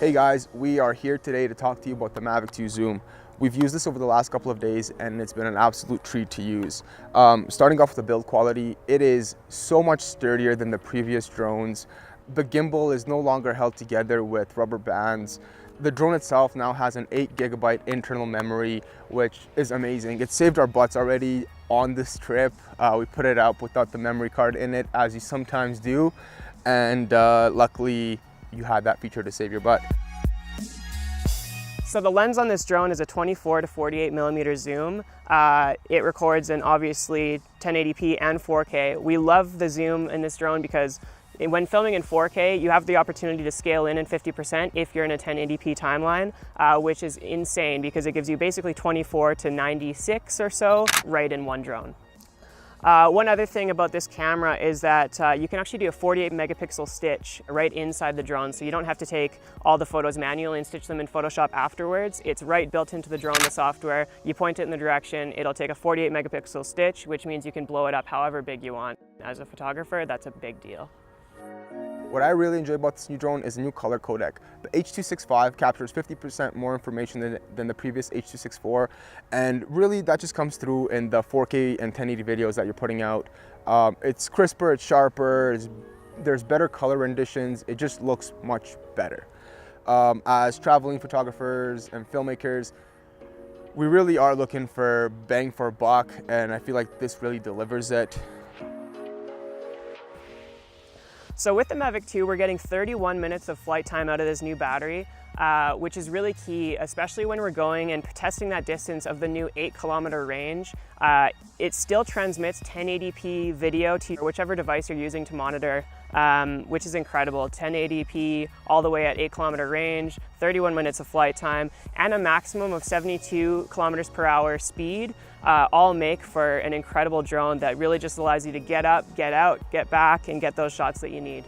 Hey guys, we are here today to talk to you about the Mavic 2 Zoom. We've used this over the last couple of days and it's been an absolute treat to use. Starting off with the build quality, it is so much sturdier than the previous drones. The gimbal is no longer held together with rubber bands. The drone itself now has an 8GB internal memory, which is amazing. It saved our butts already on this trip. We put it up without the memory card in it, as you sometimes do. And luckily, you had that feature to save your butt. So the lens on this drone is a 24 to 48 millimeter zoom. It records in obviously 1080p and 4K. We love the zoom in this drone because when filming in 4K, you have the opportunity to scale in 50% if you're in a 1080p timeline, which is insane because it gives you basically 24 to 96 or so right in one drone. One other thing about this camera is that you can actually do a 48 megapixel stitch right inside the drone, so you don't have to take all the photos manually and stitch them in Photoshop afterwards. It's right built into the drone, the software. You point it in the direction, it'll take a 48 megapixel stitch, which means you can blow it up however big you want. As a photographer, that's a big deal. What I really enjoy about this new drone is the new color codec. The H.265 captures 50% more information than the previous H.264, and really that just comes through in the 4K and 1080 videos that you're putting out. It's crisper, it's sharper, there's better color renditions, it just looks much better. As traveling photographers and filmmakers, we really are looking for bang for a buck, and I feel like this really delivers it. So with the Mavic 2, we're getting 31 minutes of flight time out of this new battery, which is really key, especially when we're going and testing that distance of the new 8-kilometer range. It still transmits 1080p video to whichever device you're using to monitor, which is incredible. 1080p all the way at 8-kilometer range, 31 minutes of flight time, and a maximum of 72 kilometers per hour speed. All make for an incredible drone that really just allows you to get up, get out, get back, and get those shots that you need.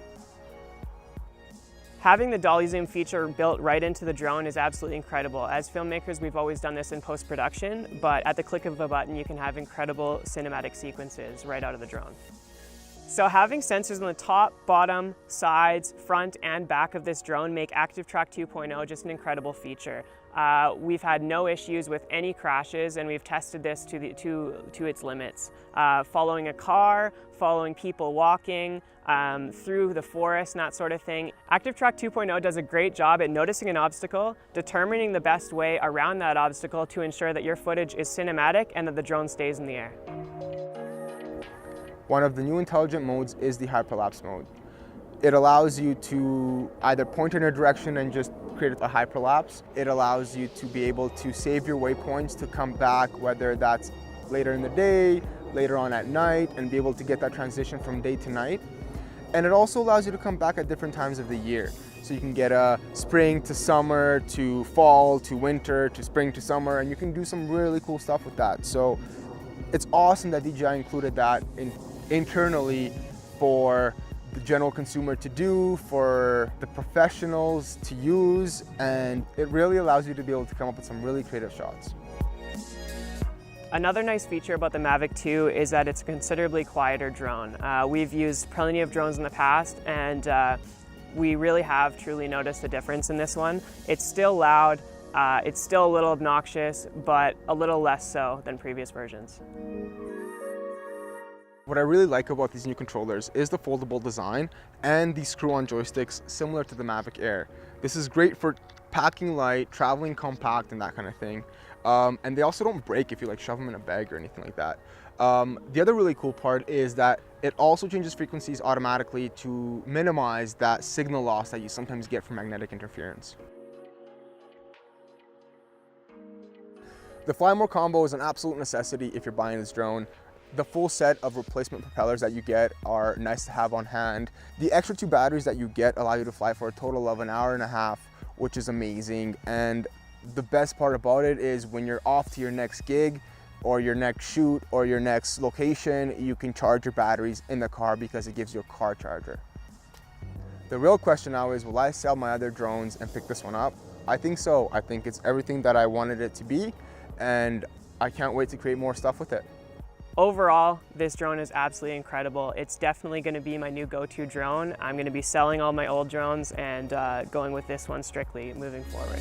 Having the dolly zoom feature built right into the drone is absolutely incredible. As filmmakers, we've always done this in post-production, but at the click of a button, you can have incredible cinematic sequences right out of the drone. So having sensors on the top, bottom, sides, front, and back of this drone make ActiveTrack 2.0 just an incredible feature. We've had no issues with any crashes, and we've tested this to its limits. Following a car, following people walking, through the forest and that sort of thing. ActiveTrack 2.0 does a great job at noticing an obstacle, determining the best way around that obstacle to ensure that your footage is cinematic and that the drone stays in the air. One of the new intelligent modes is the hyperlapse mode. It allows you to either point in a direction and just create a hyperlapse. It allows you to be able to save your waypoints to come back, whether that's later in the day, later on at night, and be able to get that transition from day to night. And it also allows you to come back at different times of the year. So you can get a spring to summer, to fall, to winter, to spring to summer, and you can do some really cool stuff with that. So it's awesome that DJI included that internally for the general consumer to do, for the professionals to use, and it really allows you to be able to come up with some really creative shots. Another nice feature about the Mavic 2 is that it's a considerably quieter drone. We've used plenty of drones in the past, and we really have truly noticed a difference in this one. It's still loud, it's still a little obnoxious, but a little less so than previous versions. What I really like about these new controllers is the foldable design and the screw-on joysticks similar to the Mavic Air. This is great for packing light, traveling compact, and that kind of thing. And they also don't break if you shove them in a bag or anything like that. The other really cool part is that it also changes frequencies automatically to minimize that signal loss that you sometimes get from magnetic interference. The Fly More combo is an absolute necessity if you're buying this drone. The full set of replacement propellers that you get are nice to have on hand. The extra 2 batteries that you get allow you to fly for a total of an hour and a half, which is amazing. And the best part about it is when you're off to your next gig or your next shoot or your next location, you can charge your batteries in the car because it gives you a car charger. The real question now is, will I sell my other drones and pick this one up? I think so. I think it's everything that I wanted it to be, and I can't wait to create more stuff with it. Overall, this drone is absolutely incredible. It's definitely going to be my new go-to drone. I'm going to be selling all my old drones and going with this one strictly moving forward.